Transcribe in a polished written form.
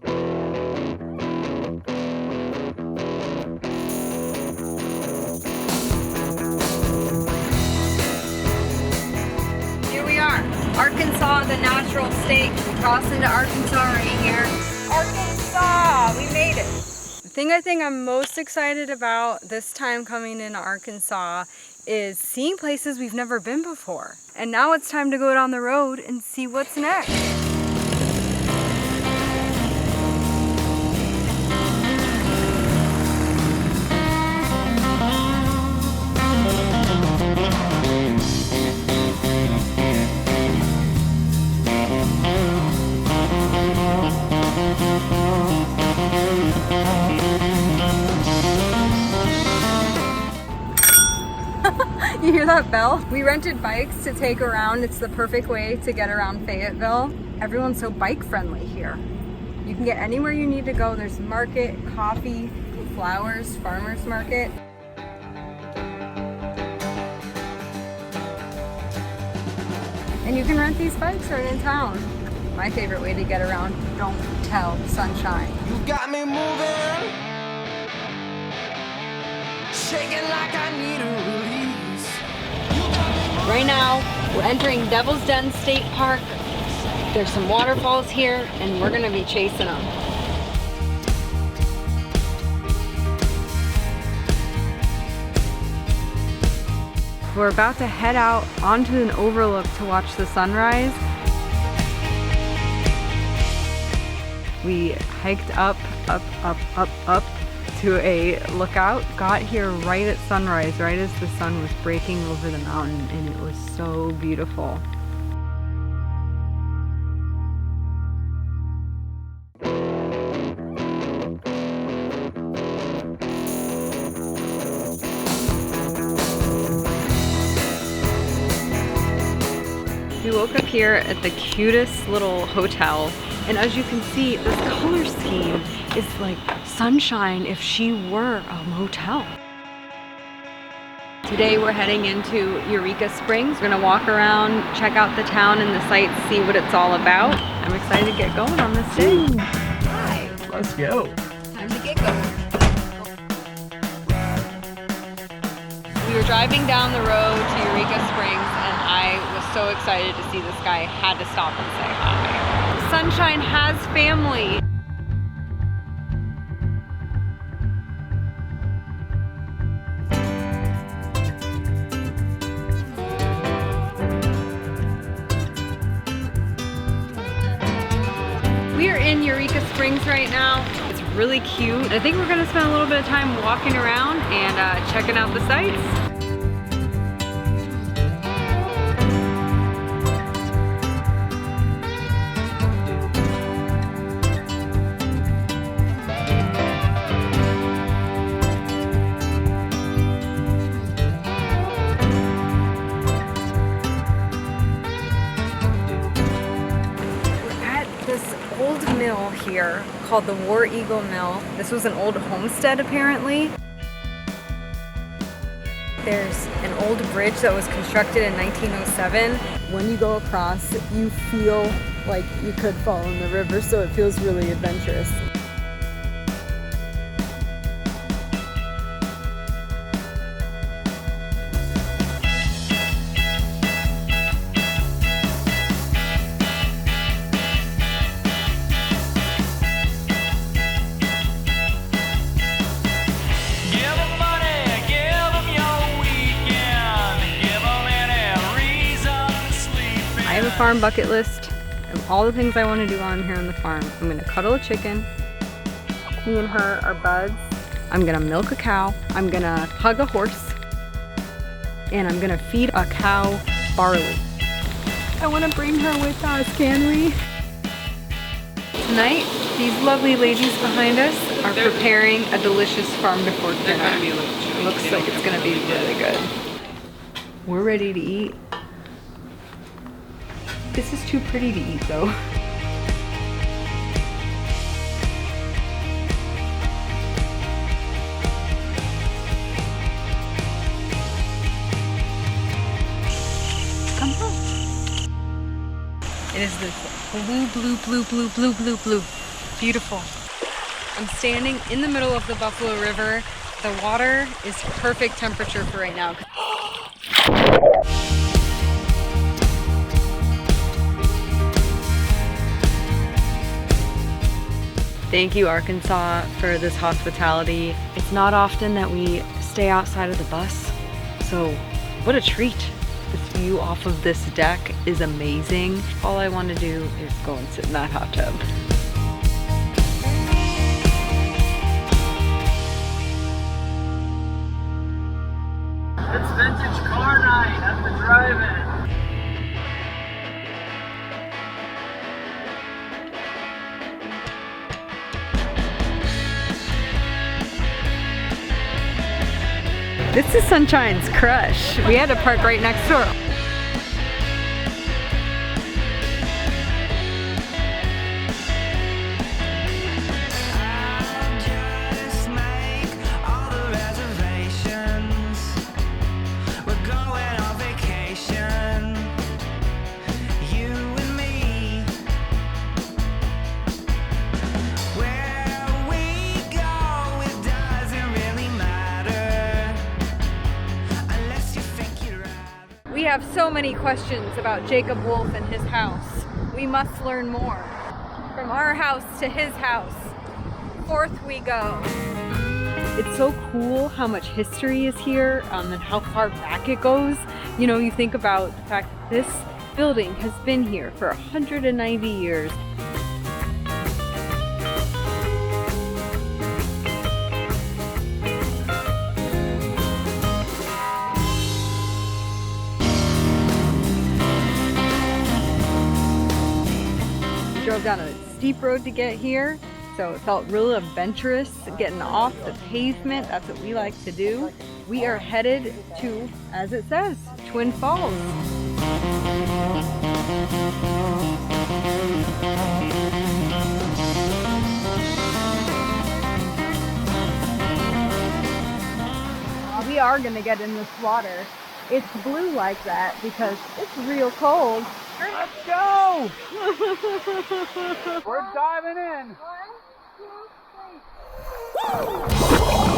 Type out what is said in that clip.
Here we are, Arkansas, the natural state. We crossed into Arkansas right here. Arkansas, we made it. The thing I think I'm most excited about this time coming into Arkansas is seeing places we've never been before. And now it's time to go down the road and see what's next. You hear that bell? We rented bikes to take around. It's the perfect way to get around Fayetteville. Everyone's so bike friendly here. You can get anywhere you need to go. There's market, coffee, flowers, farmers market. And you can rent these bikes right in town. My favorite way to get around, don't tell sunshine. You got me moving, shaking like I need a release. Right now, we're entering Devil's Den State Park. There's some waterfalls here, and we're gonna be chasing them. We're about to head out onto an overlook to watch the sunrise. We hiked up to a lookout, got here right at sunrise, right as the sun was breaking over the mountain, and it was so beautiful. We woke up here at the cutest little hotel, and as you can see, this color scheme is like sunshine if she were a motel. Today we're heading into Eureka Springs. We're gonna walk around, check out the town and the sights, see what it's all about. I'm excited to get going on this day. Hi. Let's go. Time to get going. We were driving down the road to Eureka Springs, and I was so excited to see this guy. I had to stop and say hi. Sunshine has family. We are in Eureka Springs right now. It's really cute. I think we're gonna spend a little bit of time walking around and checking out the sights. Old mill here called the War Eagle Mill. This was an old homestead apparently. There's an old bridge that was constructed in 1907. When you go across, you feel like you could fall in the river, so it feels really adventurous. I have a farm bucket list of all the things I want to do on here on the farm. I'm going to cuddle a chicken. Me and her are buds. I'm going to milk a cow. I'm going to hug a horse. And I'm going to feed a cow barley. I want to bring her with us, can we? Tonight, these lovely ladies behind us are preparing a delicious farm to fork dinner. It looks like it's going to be really good. We're ready to eat. This is too pretty to eat though. Come on. It is this blue. Beautiful. I'm standing in the middle of the Buffalo River. The water is perfect temperature for right now. Thank you, Arkansas, for this hospitality. It's not often that we stay outside of the bus, so what a treat. This view off of this deck is amazing. All I want to do is go and sit in that hot tub. It's vintage car night at the drive-in. This is Sunshine's crush. We had to park right next door. We have so many questions about Jacob Wolf and his house. We must learn more. From our house to his house, forth we go. It's so cool how much history is here and how far back it goes. You know, you think about the fact that this building has been here for 190 years. Drove down a steep road to get here, so it felt real adventurous getting off the pavement. That's what we like to do. We are headed to, as it says, Twin Falls. We are gonna get in this water. It's blue like that because it's real cold. Let's go! We're diving in. 1, 2, 3. Woo!